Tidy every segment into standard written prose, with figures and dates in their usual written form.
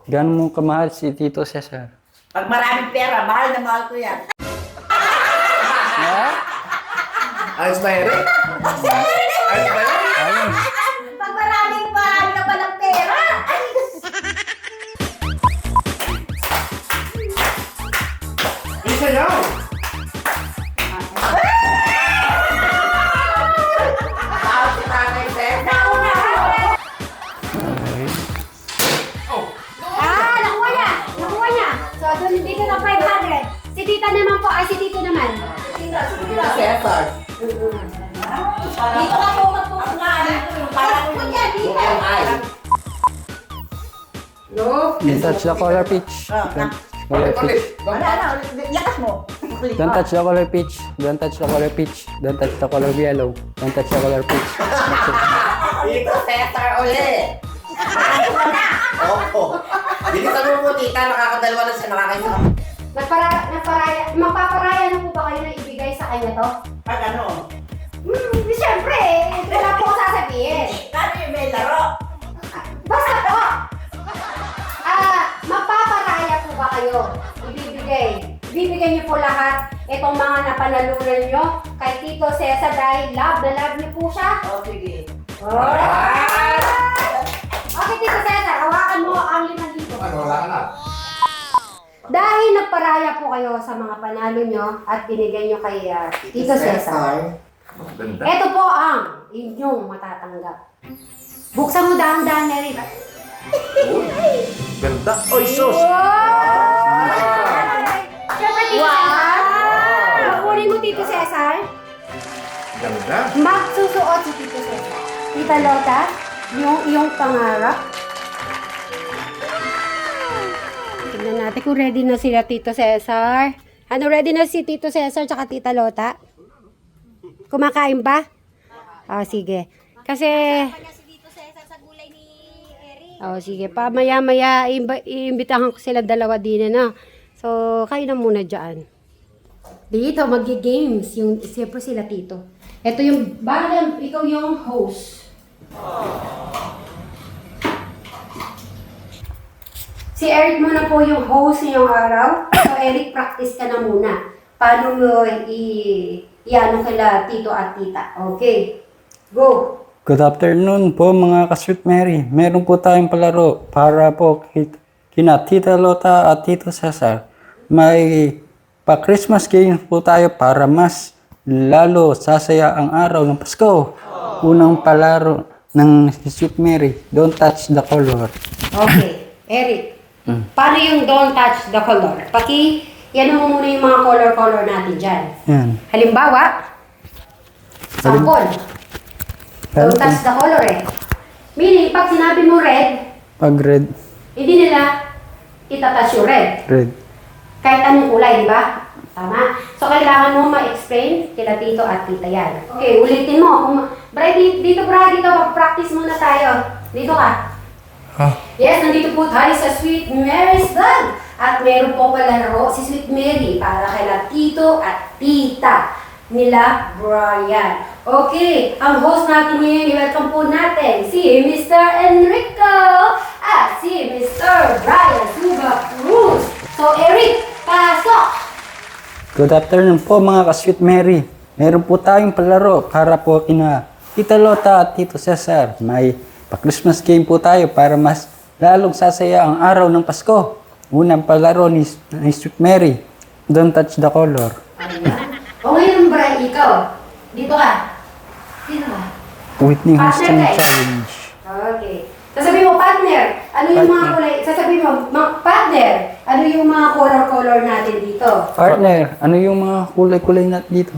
Gaano mo kamahal si Tito Cesar? Pag maraming pera, mahal na mahal ko yan. Ayos ba, Eric? Ayos ba yan? Ayun. Pag maraming mahal ka pa ng pera. Isa yan! Tawag si Tatay Sir. Nauna! Nakuha niya! Nakuha niya! So, doon dito na 500. Si tita naman po, ay si tito naman. Cesar. Dito ka po magpupungaan. Parang Put yan, dito! Ay. No. Don't touch the color peach. Color peach. Lakas mo. Don't touch the color peach. Don't touch the color peach. Don't touch the color yellow. Don't touch the color peach. Dito, Cesar ulit. Opo. Dito sa mo po, tita, nakakadalawa na siya, nakakaisa. Magpaparaya na po ba kayo na ibigay sa kanya to? Pag ano? Siyempre, wala po ko sasabihin. Kano yung may laro? Basta po! Magpaparaya po ba kayo? Ibibigay niyo po lahat itong mga napanalunan niyo kay Tito Cesar dahil love na love niyo po siya. O, sige. Okay, Tito Cesar, hawakan mo ang 5,000. Ano, wala ka na? Dahil nagparaya po kayo sa mga panalo nyo at binigay nyo kay Tito Cesar. Ganda. Ito po ang inyong matatanggap. Buksan mo dahan-dahan, Eric. Ganda. Oy, sus! Siyempre, Tito Cesar. Kunin mo, Tito Cesar. Ganda. Magsusuot si Tito Cesar. Tita Lota, yung iyong pangarap. Tignan natin kung ready na sila, Tito Cesar. Ano, ready na si Tito Cesar tsaka Tita Lota? Kumakain ba? Sige. Kasi... sige. Maya-maya, iimbitahan ko sila dalawa din na. So, kayo na muna dyan. Dito, maggi-games. Siyempre sila, Tito. Ito yung, bakit ikaw yung host. Si Eric muna po yung host ngayong araw. So, Eric, practice ka na muna. Paano mo i-ano kila Tito at Tita. Okay. Go. Good afternoon po mga ka-Sweet Mary. Meron po tayong palaro para po kina Tita Lota at Tito Cesar. May pa-Christmas game po tayo para mas lalo sasaya ang araw ng Pasko. Unang palaro ng Sweet Mary, don't touch the color. Okay. Eric, paano yung don't touch the color? Yan mo muna yung mga color natin dyan. Yan. Halimbawa, sample. Don't touch the color Meaning, pag sinabi mo red, Pag red, hindi nila itatouch yung red. red. Kahit anong kulay, di ba? Tama. So, kailangan mo ma-explain kila Tito at Tita yan. Okay, ulitin mo. Dito, mag-practice muna tayo. Dito ka. Yes, nandito po tayo sa Sweet Mary's Vlog. At meron po palaro si Sweet Mary para kay Tito at Tita nila Brian. Okay, ang host natin ngayon, i-welcome po natin si Mr. Enrico at si Mr. Brian Suba Cruz. So, Eric, pasok! Good afternoon po mga ka-Sweet Mary. Meron po tayong palaro para po kina Tita Lota at Tito Cesar. May pa-Christmas game po tayo para mas lalong sasaya ang araw ng Pasko. Unang palaro ni Sweet Mary, don't touch the color. Ayan. O ngayon, Brian, ikaw. Dito ka. Dito ka. Whitney Houston Partner, guys. Challenge. Okay. Sasabihin mo, partner, ano yung mga Partner. kulay? Sasabihin mo, partner, ano yung mga color natin dito? Partner, ano yung mga kulay-kulay natin dito?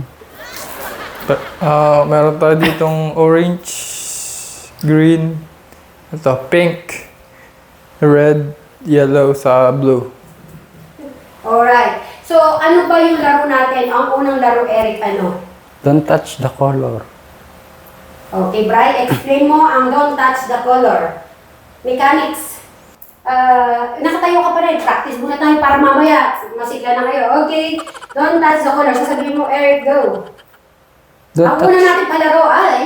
Meron tayo ditong orange, green, ito, pink, red, yellow sa blue. Alright. So, ano ba yung laro natin? Ang unang laro, Eric, ano? Don't touch the color. Okay, Brian, explain mo ang don't touch the color. Mechanics. Nakatayo ka pa rin. Practice muna tayo para mamaya masigla na kayo. Okay, don't touch the color. Sasabihin mo, Eric, go. Don't Ang una natin palaro ay,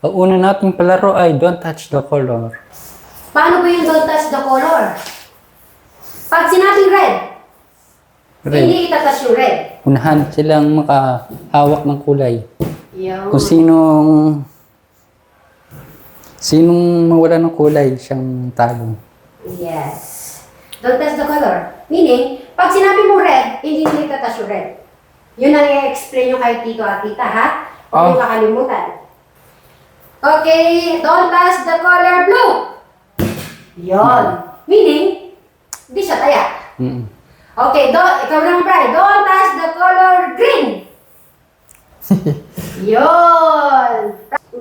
Ang una nating palaro ay don't touch the color. paano ba yung don't touch the color? Pag sinabing red, Red. hindi itatas yung red. Unahan silang makahawak ng kulay. Yung... Kung sinong mawala ng kulay, siyang talo. Yes. Don't touch the color. Meaning, pag sinabi mo red, hindi mo itatas yung red. Yun ang i-explain yung kay Tito at Tita, ha? Huwag yung makalimutan. Okay, don't touch the color blue. Yon. Meaning, hindi siya taya. Mm. Okay, ikaw naman, Bri. Don't touch the color green. Yon.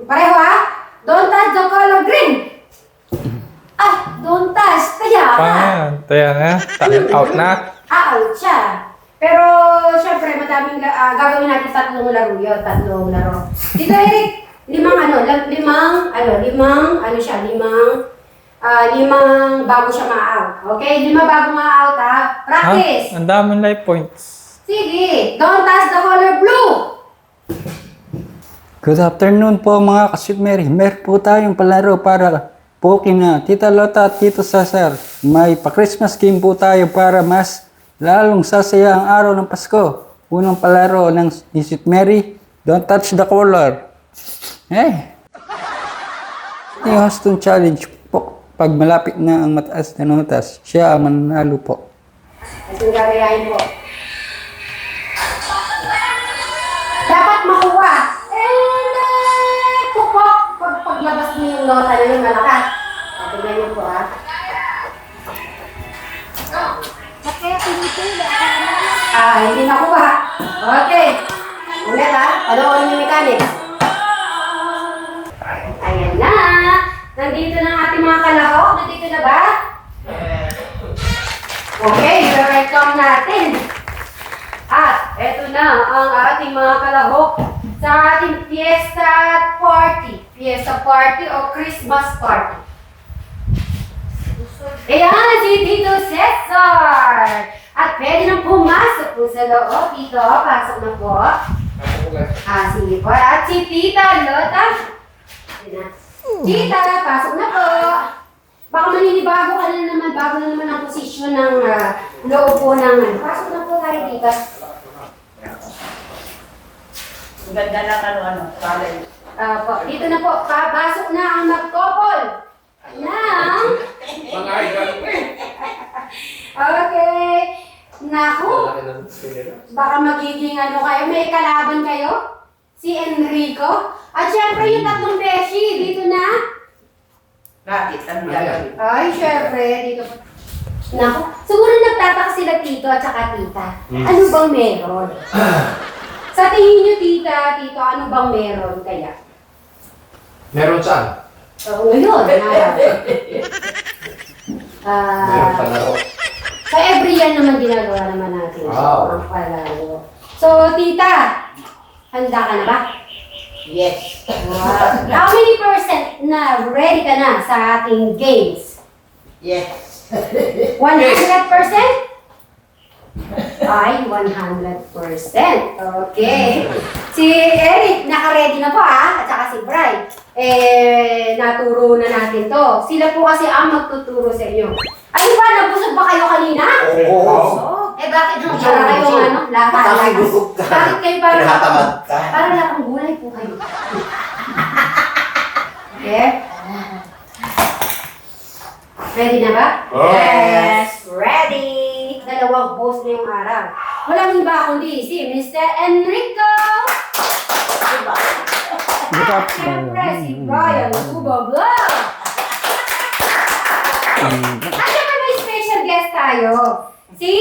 Pareho, ha? Don't touch the color green. Ah, don't touch. Taya ka. Paano? Taya na. Out na. Out siya. Pero, syempre, madaming gagawin natin tatlong laro yun. Tatlong laro. Dito, Eric, limang bago siya ma-out. Okay? 5 bago ma-out, ha? Practice. Ang daming life points. Sige. Don't touch the color blue. Good afternoon po mga ka-Sweet Mary. Meron po tayong palaro para po kina Tita Lota at Tito Cesar. May pa-Christmas game po tayo para mas lalong sasaya ang araw ng Pasko. Unang palaro ng Sweet Mary, don't touch the color. Yung Houston Challenge po. Pag malapit na ang mataas na notas, siya ang mananalo po. At yung gagayahin po. Dapat makuha. Pupok. Paglabas mo yung nota na yung malakas. At ganyan po, ha? Hindi nakuha. Okay. Ulit, ha? Panoorin yung mechanics. Ayan na. Nandito na ang ating mga kalahok. Nandito na ba? Okay, welcome natin. At eto na ang ating mga kalahok sa ating fiesta party. Fiesta party o Christmas party. Ayan, si Tito Cesar. At pwede nang pumasok po sa loob. Tito, pasok na po. Sige po. At si Tita Lota. Tita, pasok na po. Baka maninibago ka na naman, bago na naman ang posisyon ng loob po ng pasok na po tayo, Tita. Ang ganda na kalay. Dito na po, papasok na ang mag-couple. Ng... Okay. Naku. Baka magiging kayo, may kalaban kayo. Si Enrico. At syempre yung tatlong beshi, dito na. Bakit? Ano gagawin? Ay, syempre, dito po. Naku, siguro nagtataka sila Tito at saka Tita. Ano bang meron? Sa tingin niyo, Tita, Tito, ano bang meron kaya? Meron saan? Ngayon, Meron palaro. sa every year naman ginagawa naman natin. Wow. Ang palaro. So, Tita, handa ka na ba? Yes. Wow. How many percent na ready ka na sa ating games? Yes. 100%? Ay, 100%. Okay. Si Eric, naka-ready na po At saka si Bright. Naturo na natin to. Sila po kasi ang magtuturo sa inyo. Ano ba? Nabusog ba kayo kanina? Oo. Bakit nung para kayo Kasi busog ka. Bakit kayo para Natamad ka. para lang ang gulay po kayo. Okay? Ready na ba? Yes. Ready. Dalawang boss na yung araw. Walang iba kundi si Mr. Enrico! Good At siyempre si Brian Subabla! At siyempre may special guest tayo. Si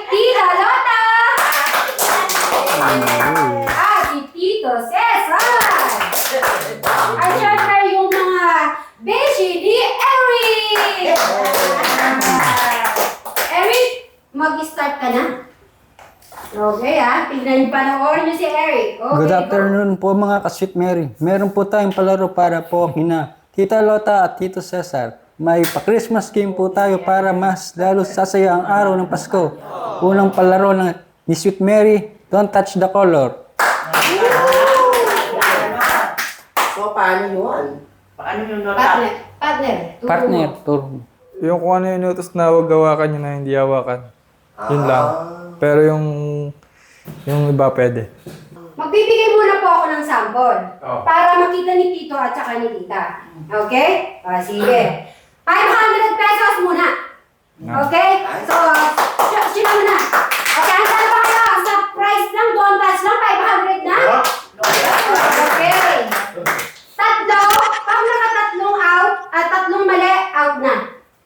Tita Lota! At si Tito Cesar! At siyempre yung mga beshi ni Eric! Eric, mag-start ka na. Okay tignan panoorin niyo si Eric. Okay, Good afternoon po mga ka-Sweet Mary. Meron po tayong palaro para po kina Tita Lota at Tito Cesar. May pa-Christmas game po tayo para mas lalo sasaya ang araw ng Pasko. Unang palaro ng ni Sweet Mary, don't touch the color. So, paano yun? Paano yung Partner. nota? Partner. Partner, turn. Yung kung ano yung inutos na huwag hawakan yun na hindi hawakan. Yun lang. Pero yung iba pwede. Magbibigay muna po ako ng sample. Oh. Para makita ni Tito at saka ni Tita. Okay? Sige. 500 pesos muna. Okay? So, sino muna? Okay, ang saan pa kayo? Sa price lang, don't touch lang, 500 na? Okay. Tatlo, pag nakatatlong out, at tatlong mali, out na.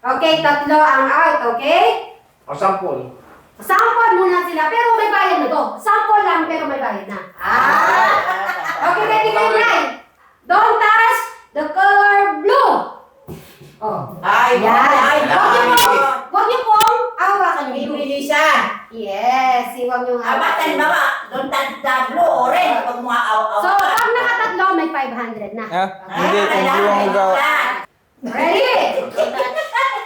Okay, tatlo ang out, okay? O sample. Sample muna sila, pero may bayad na to. Sample lang, pero may bayad na. Okay, ready kayo, Brian? Don't touch the color blue. Oh. Ay, Yan. ay, Huwag niyo pong hawakan yung blue. Ibilisan. Yes, huwag niyo Abatan hawakan. mga, doon tatlo, orange, pag mga aw-aw. So, pag nakatatlo, may 500 na. Hindi yung gawa. Ready?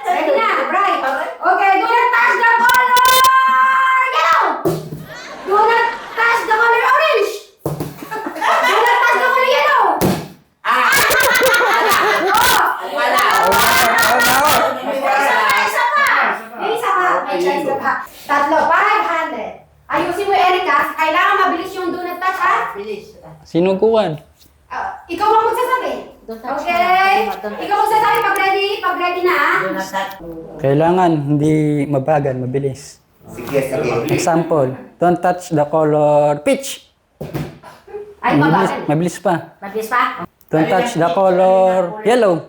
Ready na, Brian. Okay, do not touch the color yellow. Do not touch the color orange. Do not touch the color yellow. Wala. May isa pa. May chance na pa. Tatlo, 500. Ayusin mo, Erica. Kailangan mabilis yung do not touch, ha? Bilis. Sinukuan. Ikaw ang magsasabi. Okay? Ikaw magsasabi pag ready na, ha? Doon ang tatlo. Kailangan hindi mabagal, mabilis. Sige, sige. Example, don't touch the color peach. Ay, mabagal. Mabilis pa. Mabilis pa? Don't touch the color yellow.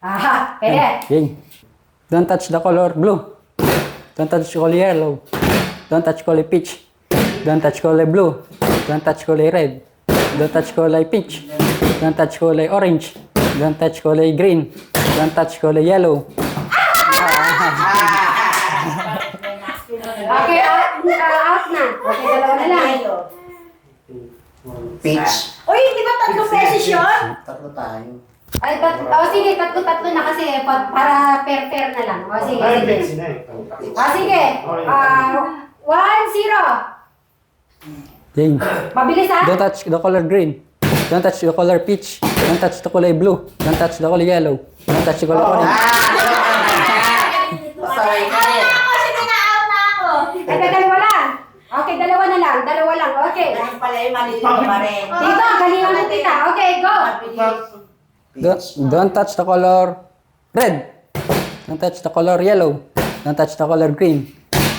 Aha, pwede. Yay. Don't touch the color blue. Don't touch color yellow. Don't touch color peach. Don't touch color blue. Don't touch color red. Don't touch color peach. Don't touch color orange. Don't touch color green. Don't touch color yellow. Okay, out na. Okay, dalawa na lang. Peach. Uy, di ba tatlong beses yun? Tatlo tayo. Ay, sige, tatlo na kasi para fair na lang. O, sige, sige. Sige. 1-0. Yay. Mabilis, ha? Don't touch the color green. Don't touch the color peach. Don't touch the color blue. Don't touch the color yellow. Don't touch the color orange. Pasaway ka rin. Ay, dalawa lang. Okay, dalawa na lang. Dalawa lang. Okay. Dahil pala yung malilito pa rin. Dito, galingan ng tita. Okay, go. Don't touch the color red. Don't touch the color yellow. Don't touch the color green.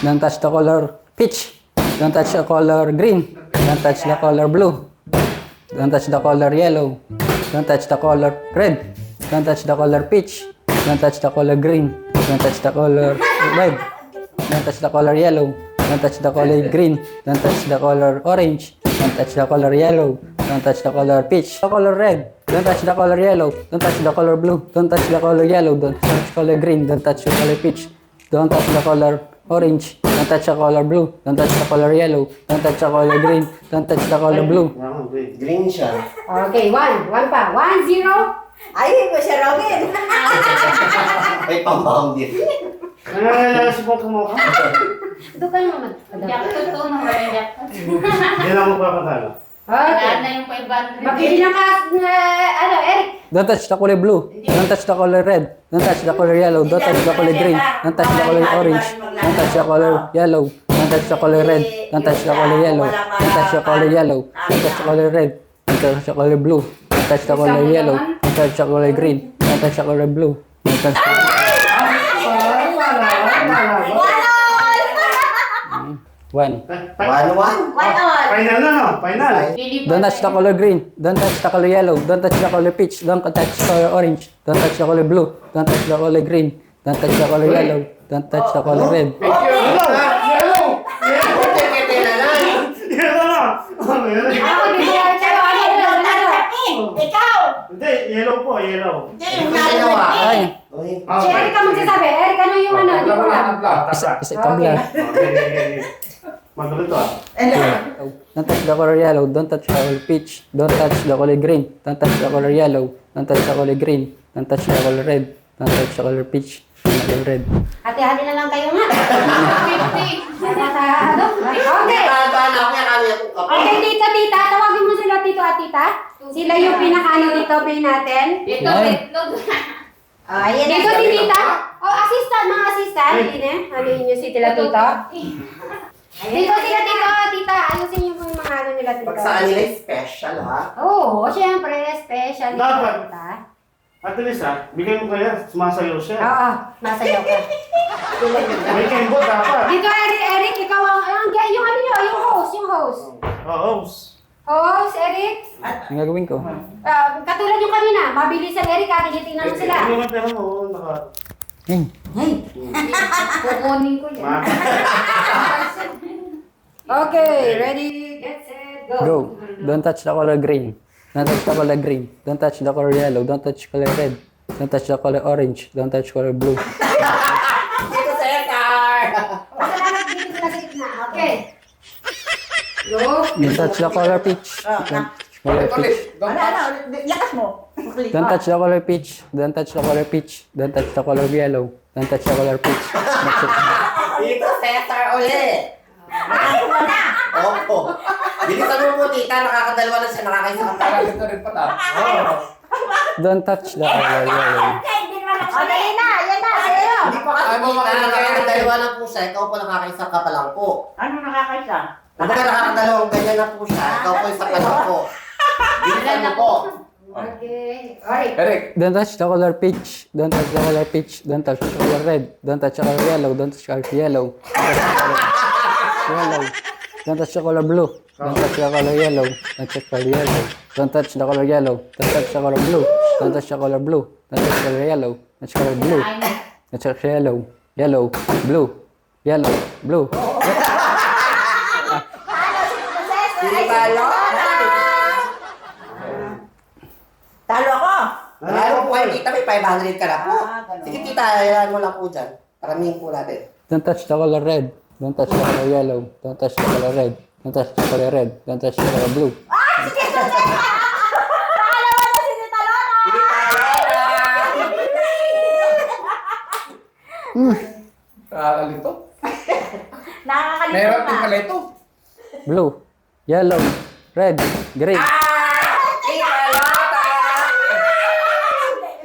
Don't touch the color peach. Don't touch the color green. Don't touch the color blue. Don't touch the color yellow. Don't touch the color red. Don't touch the color peach. Don't touch the color green. Don't touch the color red. Don't touch the color yellow. Don't touch the color green. Don't touch the color orange. Don't touch the color yellow. Don't touch the color peach. The color red. Don't touch the color yellow. Don't touch the color blue. Don't touch the color yellow. Don't touch the color green. Don't touch the color peach. Don't touch the color orange. Don't touch the color blue. Don't touch the color yellow. Don't touch the color green. Don't touch the color blue. Green siya. Okay, 1 pa. 1-0. Ay, ko siya Robin. Ay, pambahong din. Doon ka naman. Okay. Magbili ng Eric. Don't touch the color blue. Don't touch the color red. Don't touch the color yellow. Don't touch the color green. Don't touch the color orange. Don't touch the color yellow. Don't touch the color red. Don't touch the color yellow. Don't touch the color yellow. Don't touch the color red. Don't touch the color blue. Don't touch the color yellow. Don't touch the color green. Don't touch the color blue. Don't touch the One. 1-1. Final na, no? Final. Don't touch the color green. Don't touch the color yellow. Don't touch the color peach. Don't touch the color orange. Don't touch the color blue. Don't touch the color green. Don't touch the color yellow. Don't touch the color red. Yellow na! Ako, bibigyan sa'yo. Ikaw! Hindi, yellow po, yellow. Hindi, yung nalala. Ay, Si Eric ka magsasabi. Eric, ano yung ano? Di ko alam. isa tabla. Magulo to ah. Don't touch the color yellow. Don't touch the color peach. Don't touch the color green. Don't touch the color yellow. Don't touch the color green. Don't touch the color red. Don't touch the color peach. Don't touch the red. Hati-hati na lang kayo nga. 50. Okay. Okay, tita, tita. Tawagin mo sila tito at tita. Sila yung pinaka-ano nito, pay natin. Ay, Ayan Dito si tita. Oh, assistant, mga assistant. Hindi na. Ano yun si Tila Tito? Dito sila Tito, tita. Ayusin niyo po yung mga ano nila Tito. Pag sa kanila special, ha? Oo, syempre, special. Dapat. Tita. At least bigay mo kaya, sumasayaw siya. Oo, masayaw ka. May kembo dapat. Dito, Eric, ikaw yung ano yun, yung host. Oo. Host, Eric. Ang gagawin ko? Katulad yung kanina, mabilisan Eric, tinitingnan mo sila. Ano naman pera mo? Kukunin ko yan. Okay, ready, get set, go. Go. Don't touch the color green. Don't touch the color green. Don't touch the color yellow. Don't touch color red. Don't touch the color orange. Don't touch color blue. Dito, Cesar! Salamat dito sila sa gitna. Okay. Go. Don't touch the color peach. Don't touch color peach. Lakas mo. Don't touch the color peach. Don't touch the color peach. Don't touch the color yellow. Don't touch the color peach. That's it. Dito, Cesar ulit! Opo. Bilisan mo po, tita. Nakakadalawa na siya. Nakakaisa ka pala. Dito rin pala. Don't touch the color yellow. O, dali na. Yan na. Sa'yo. Hindi pa kasi tita. Nakakadalawa na po siya. Ikaw po nakakaisa ka pa lang po. Ano nakakaisa? Ano ba nakakadalawang ganyan na po siya? Ikaw po isa pa lang po. Bilisan mo po. Okay. Alright. Eric. Don't touch the color peach. Don't touch the color peach. Don't touch the color red. Don't touch the color yellow. Don't touch the color yellow. Yellow. Don't touch the color blue. Don't touch the color yellow. Don't touch the color yellow. Don't touch the color yellow. Don't touch the color blue. Don't touch the color blue. Don't touch the color yellow. Don't touch the color blue. Don't touch the yellow. Yellow. Blue. Yellow. Blue. Tita Lola. Talo ako. Lalo po kayo, tita. May 500 ka na po. Ganun. Sige, tita. Ayan mo lang po dyan. Paramihin po natin. Don't touch the color red. Don't touch the color yellow. Don't touch the color red. Don't touch the color red. Don't touch the color blue. Sige, sige. Pangalawa na si Tita Lola. Tita Lola. Nakakalito. Nakakalimutan na. kalito. Blue. Yellow. Red. Green. Tita Lola.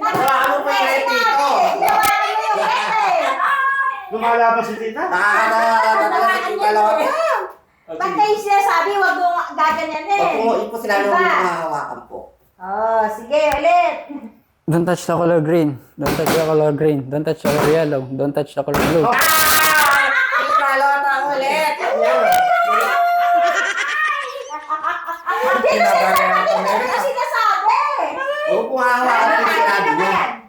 Wala mo pa yung tito. Lumalabas si tita? Nakakadalawa si Tita Lola. Ba't kayo sinasabi, huwag mo gaganyanin? Pag po, po sila nung mahahawakan po. Oh, sige, ulit. Don't touch the color green. Don't touch the color green. Don't touch the color yellow. Don't touch the color blue. Tita Lola ulit. Dito sinasabi. Oo po hahawakan po sinabi niya.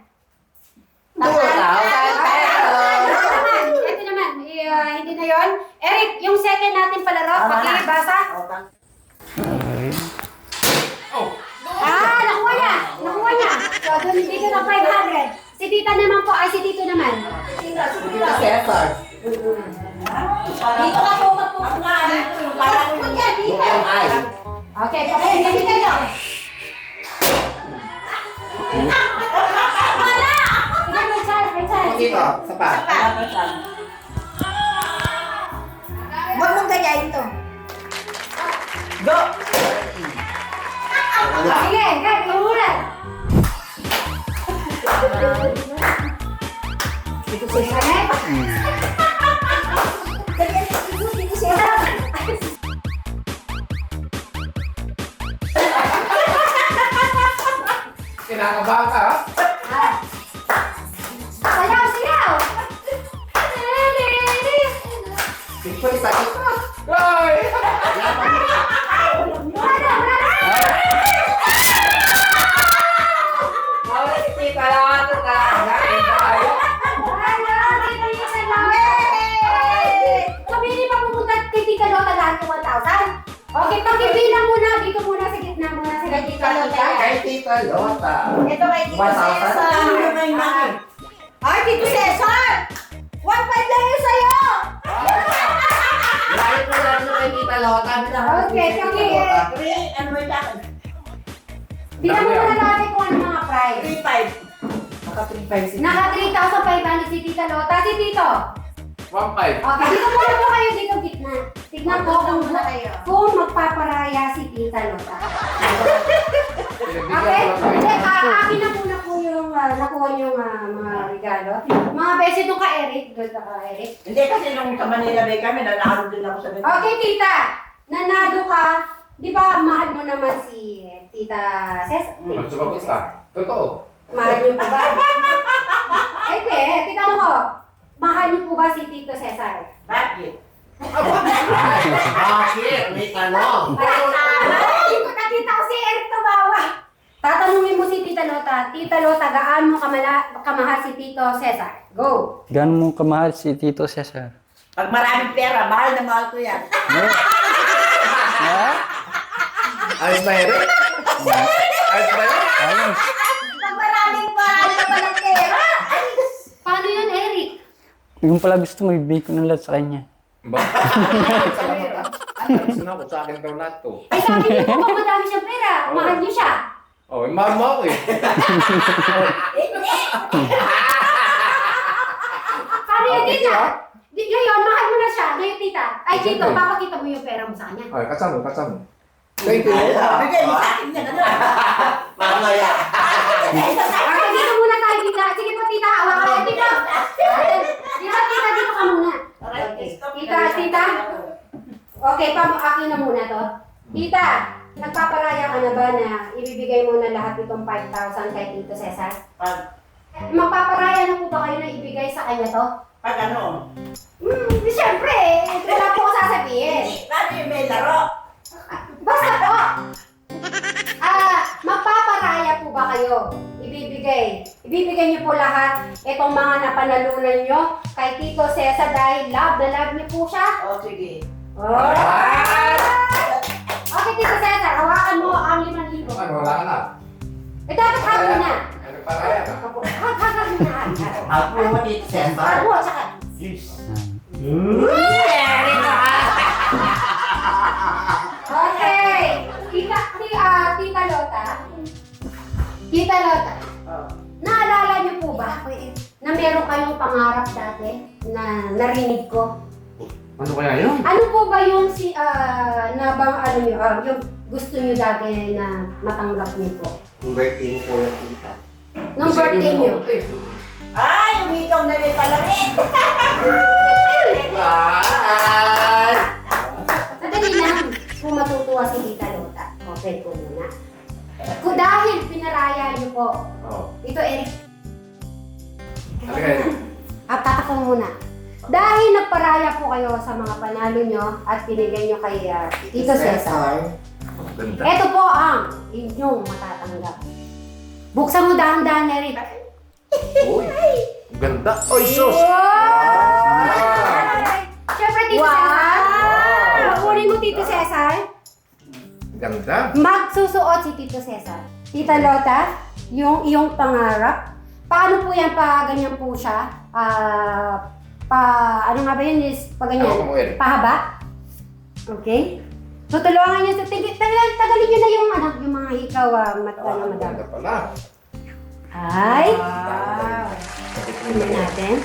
2,000 pesos. Ito naman, hindi na yon. Eric, yung second natin palaro, pakibasa. Nakuha niya. Nakuha niya. So, dun, dito na 500. Si tita naman po, ay si tito naman. Tita Cesar. Dito ka po magpupunga. Parang po dyan, dito. Ay. Okay, pakinggan kayo. Wala! Sige, may chance, may chance. Dito, sa pa. Huwag mong ganyain to. Go! Wala. Sige, go, muna. Dito sa sanet. Dito siya. Kinakabahan ka, ha? Sayaw, sayaw. Ito, isa, ito. Ay! Mawala si Tita Lola. Pabili pa pupunta kay Tita Lota lahat ng 1,000. Okay, pakibilang muna. Dito muna sa gitna muna sa Tita Lota. Kay Tita Lola. Ito kay Tito Cesar. Ay, Tito Cesar! 1.5 lang yun sa'yo! Dahil po natin kay Tita Lola. Okay, Ano ba yung bilang mo muna natin kung ano mga price. 3.5. Naka 3.5 si Naka 3,500 si Tita Lota. Si Tito. 1.5. Okay, dito muna po kayo dito gitna. Tignan po kung magpaparaya si Tita Lota. Okay? Hindi, akin na muna po yung nakuha niyong mga regalo. Mga beses doon ka, Eric. Doon ka, Eric. Hindi kasi nung sa Manila Bay kami, nanalo din ako sa Manila. Okay, tita. Nanado ka. Di ba, mahal mo naman si Tita Ces? Sumagot ka. Totoo. Mahal niyo po ba? Hindi, tita mo ko. Mahal niyo po ba si Tito Cesar? Bakit? Bakit? May tanong. Ay, kakita ko si Eric tumawa. Tatanungin mo si Tita Lota, gaano kamahal si Tito Cesar? Go! Gaano mo kamahal si Tito Cesar? Pag maraming pera, mahal na mahal ko yan. Ayos ba, Eric? Ayos ba yun? Ayos. Pag maraming mahal na walang pera. Paano yun, Eric? Yung pala gusto mo, ibigay ko ng lahat sa kanya. Gusto na ko sa akin daw lahat to. Ay, sabi niyo po, pag madami siyang pera, mahal niyo siya. Oh, mahal mo ako eh. Paano yun, tita? Ngayon, mahal mo na siya. Ngayon, tita. Ay, Tito, papakita mo yung pera mo sa kanya. Ay, kasama, kasama. Thank you. Bigay mo sa akin yan, ano? Mamaya. Okay, dito muna tayo, tita. Sige po, tita. Awa ka lang, tita. Tita, dito ka muna. Tita. Okay, akin na muna to. Tita, nagpaparaya ka na ba na ibibigay mo na lahat itong 5,000 kay Tito Cesar? Magpaparaya na po ba kayo na ibigay sa kanya to? Pag ano? Siyempre, wala po ko sasabihin. Paano yung may laro? Basta po! Magpaparaya po ba kayo? Ibibigay niyo po lahat itong mga napanalunan niyo kay Tito Cesar dahil love na love niyo po siya? O, sige. Oh. Okay, Tito Cesar, hawakan mo ang 5,000. Ano, wala ka na? Dapat hagin na. Ano, paraya ka? Hagin na. Ako mo dito, Cesar. Ako, saka. Okay. Tita Lota. Naalala niyo po ba na meron kayong pangarap dati na narinig ko? Ano kaya yun? Ano po ba yung yung gusto niyo dati na matanggap niyo po? Kung birthday mo po yung tita. Nung birthday niyo? Ay, umikaw na rin pala rin. Ay! Madali lang kung matutuwa si Tita Lota. Okay po muna. Kung dahil pinaraya niyo po, Oh. ito Eric, Ano kaya? tatakong muna. Dahil nagparaya po kayo sa mga panalo nyo at pinigay nyo kay Tito Cesar, Ganda. ito po ang inyong matatanggap. Buksan mo dahan-dahan, Eric. Uy, ganda. Oy, sus! Siyempre, Tito Cesar. Kunin mo, Tito Cesar. Ganda. Magsusuot si Tito Cesar. Tita Lota, yung iyong pangarap. Paano po yan pa ganyan po siya? Ano nga ba yun? Pa ganyan? Ako mo, Eric. Pahaba? Okay. Tutulungan niyo sa tagalin niyo na yung mga hikaw, madam. Ganda pala. Ay. Tingnan natin.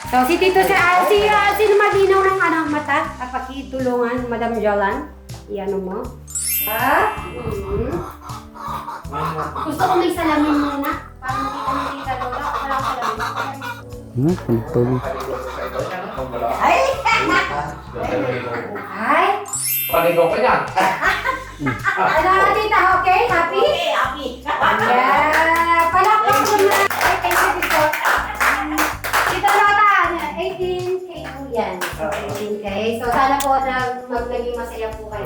So, si Tito Cesar, sino malinaw ng mata? At pakitulungan, Madam Jolan. Iano mo. Gusto ko may salamin muna. Para makita ni Tita Lola. Walang salamin. Pagtuloy. Ay! Ay! Paligaw ka niyan. Ano, Tita? Okay? Happy? Okay, happy. Yeah! Palakpak mo na. Ay, thank you, Tito. Tita Lola, 18K po yan. So, 18K. So, sana po na naging masaya po kayo.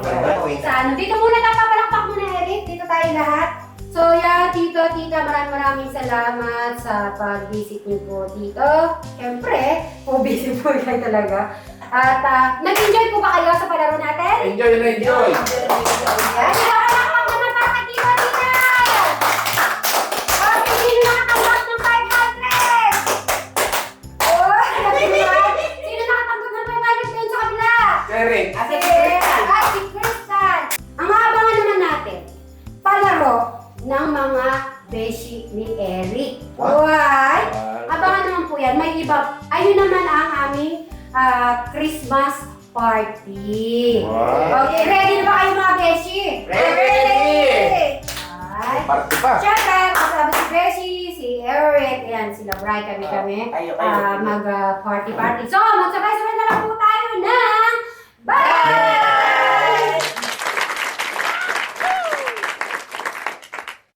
Dito muna tayo, papalakpak muna, Eric. Dito tayo lahat. So, yeah, Tito, Tita, maraming salamat sa pag-visit niyo po dito. Siyempre, busy po yan talaga. At nag-enjoy po ba kayo sa palaro natin? Enjoy na enjoy. Yan, palakpak naman para kay Tito, Tita! Okay, sino nakatanggap ng 500? Oh, sino nakatanggap ng 500 doon sa kabila? Eric. Ate, Si Crystal. Ang abangan naman natin, palaro ng mga beshi ni Eric. Why? Abangan naman po yan. May iba. Ayun naman ang aming Christmas party. Wow. Okay, ready na ba kayo mga beshi? Ready! Alright. Party pa. Siyempre, kasama si Beshi, si Eric, ayan, sila Bri, kami. Kayo. Mag-party-party. So, magsabay-sabay